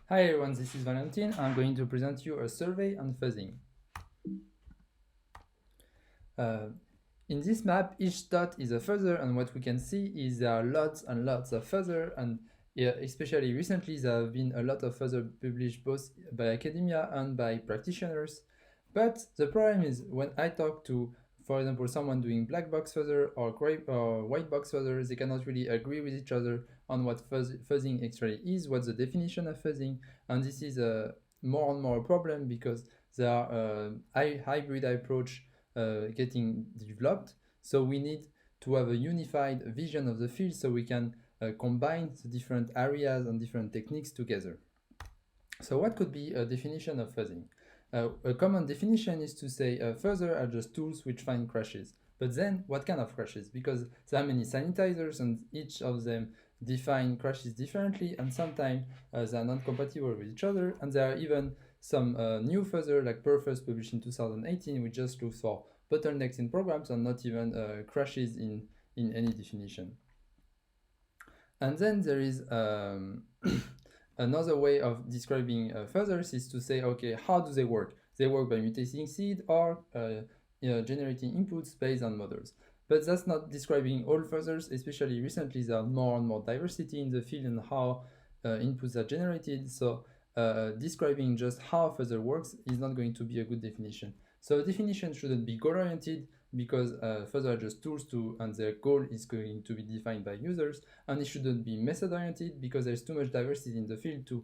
Hi everyone, this is Valentin. I'm going to present you a survey on fuzzing. Uh, in this map, each dot is a fuzzer, and what we can see is there are lots and lots of fuzzer, and especially recently there have been a lot of fuzzer published both by academia and by practitioners. But the problem is when I talk to, for example, someone doing black box fuzzer or gray or white box fuzzer, they cannot really agree with each other on what fuzzing actually is, what's the definition of fuzzing, and this is a more and more a problem because there are hybrid approach getting developed. So we need to have a unified vision of the field so we can combine the different areas and different techniques together. So what could be a definition of fuzzing? A common definition is to say fuzzer are just tools which find crashes. But then what kind of crashes? Because there are many sanitizers and each of them define crashes differently, and sometimes they are non-compatible with each other, and there are even some new fuzzer like Perfuzz published in 2018 which just looks for bottlenecks in programs and not even crashes in any definition. And then there is another way of describing fuzzers is to say, okay, how do they work? They work by mutating seed or generating inputs based on models. But that's not describing all fuzzers, especially recently there are more and more diversity in the field and how inputs are generated. So describing just how fuzzer works is not going to be a good definition. So a definition shouldn't be goal-oriented because fuzzer are just tools and their goal is going to be defined by users, and it shouldn't be method-oriented because there's too much diversity in the field to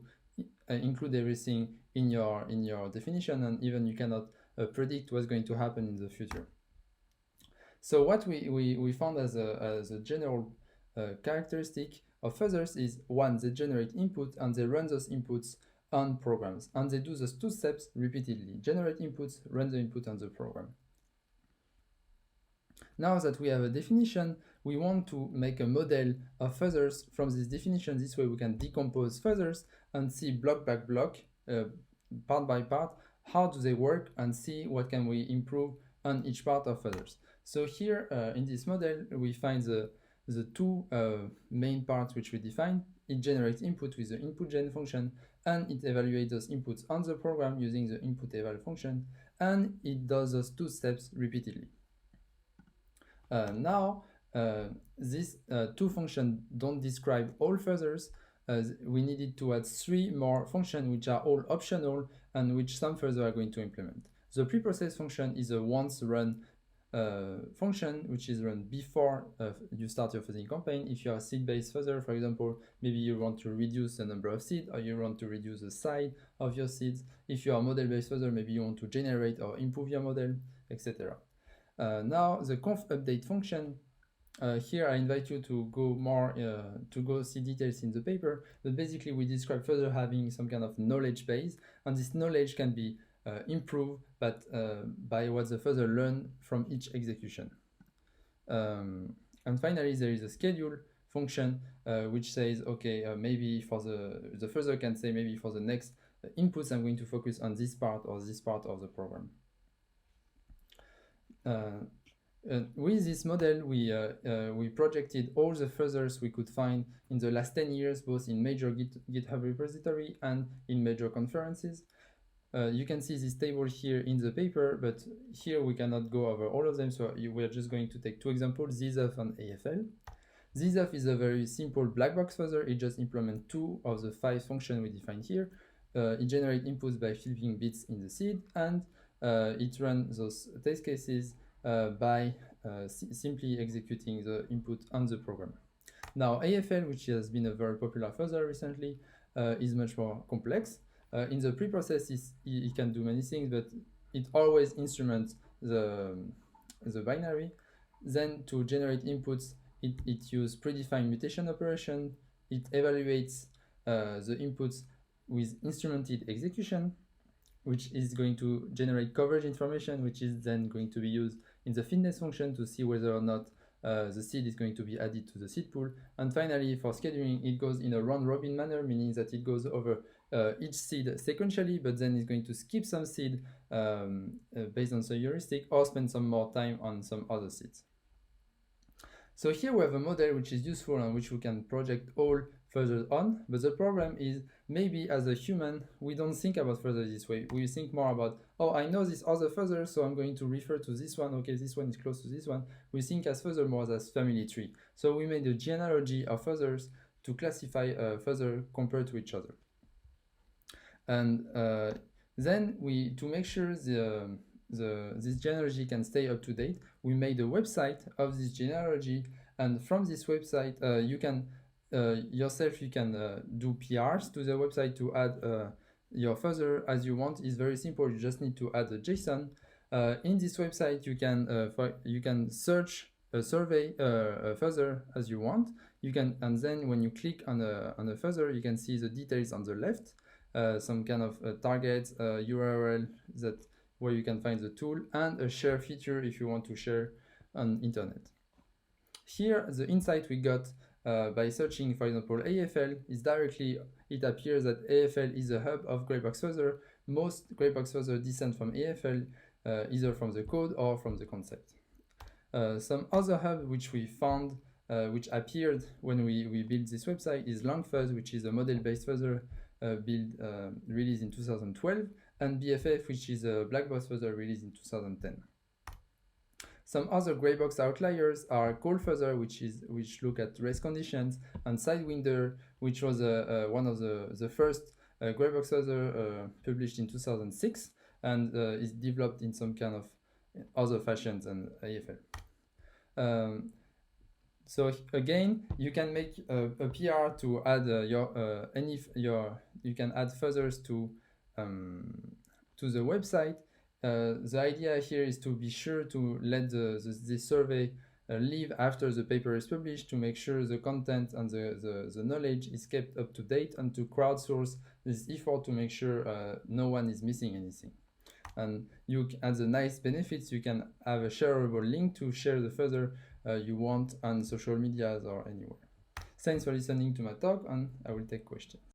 include everything in your definition, and even you cannot predict what's going to happen in the future. So what we found as a general characteristic of fuzzers is one, they generate input and they run those inputs on programs, and they do those two steps repeatedly: generate inputs, run the input on the program. Now that we have a definition, we want to make a model of fuzzers from this definition. This way we can decompose fuzzers and see block by block, part by part, how do they work, and see what can we improve on each part of fuzzers. So here in this model, we find the two main parts which we define. It generates input with the input gen function, and it evaluates those inputs on the program using the input eval function, and it does those two steps repeatedly. Now, these two functions don't describe all fuzzers. We needed to add three more functions which are all optional and which some fuzzers are going to implement. The preprocess function is a once run function which is run before you start your fuzzing campaign. If you are a seed-based fuzzer, for example, maybe you want to reduce the number of seeds or you want to reduce the size of your seeds. If you are a model-based fuzzer, maybe you want to generate or improve your model, etc. Now the conf update function, here I invite you to go see details in the paper, but basically we describe fuzzer having some kind of knowledge base, and this knowledge can be improved by what the fuzzer learn from each execution. And finally there is a schedule function which says, okay, maybe for the fuzzer can say maybe for the next inputs I'm going to focus on this part or this part of the program. With this model, we projected all the fuzzers we could find in the last 10 years, both in major GitHub repository and in major conferences. You can see this table here in the paper, but here we cannot go over all of them, so we're just going to take two examples, ZZUF and AFL. ZZUF is a very simple black box fuzzer. It just implements two of the 5 functions we defined here. It generates inputs by flipping bits in the seed, and it runs those test cases by simply executing the input on the program. Now AFL, which has been a very popular fuzzer recently, is much more complex. In the preprocess, it can do many things, but it always instruments the binary. Then to generate inputs, it uses predefined mutation operation. It evaluates the inputs with instrumented execution, which is going to generate coverage information, which is then going to be used in the fitness function to see whether or not the seed is going to be added to the seed pool. And finally, for scheduling, it goes in a round-robin manner, meaning that it goes over each seed sequentially, but then it's going to skip some seed based on the heuristic or spend some more time on some other seeds. So here we have a model which is useful and which we can project all further on. But the problem is, maybe as a human, we don't think about further this way. We think more about, oh, I know this other further, so I'm going to refer to this one. Okay, this one is close to this one. We think as further more as family tree. So we made a genealogy of furthers to classify further compared to each other. And then to make sure this genealogy can stay up to date, we made a website of this genealogy, and from this website you can yourself you can do PRs to the website to add your further as you want. It's very simple. You just need to add a JSON. In this website you can search a survey further as you want. You can, and then when you click on a further, you can see the details on the left, some kind of target URL where you can find the tool, and a share feature if you want to share on internet. Here, the insight we got by searching, for example, AFL is directly, it appears that AFL is a hub of Greybox Further. Most Greybox Further descend from AFL, either from the code or from the concept. Some other hub which we found, which appeared when we built this website, is LangFuzz, which is a model-based further released in 2012, and BFF, which is a black box further released in 2010. Some other Greybox outliers are CallFuzzer, which look at race conditions, and Sidewinder, which was one of the first Greybox further published in 2006, and is developed in some kind of other fashion than AFL. So again, you can make a PR to add you can add furthers to the website. The idea here is to be sure to let the survey live after the paper is published, to make sure the content and the knowledge is kept up to date, and to crowdsource this effort to make sure no one is missing anything. And as the nice benefits, you can have a shareable link to share the further you want on social medias or anywhere. Thanks for listening to my talk, and I will take questions.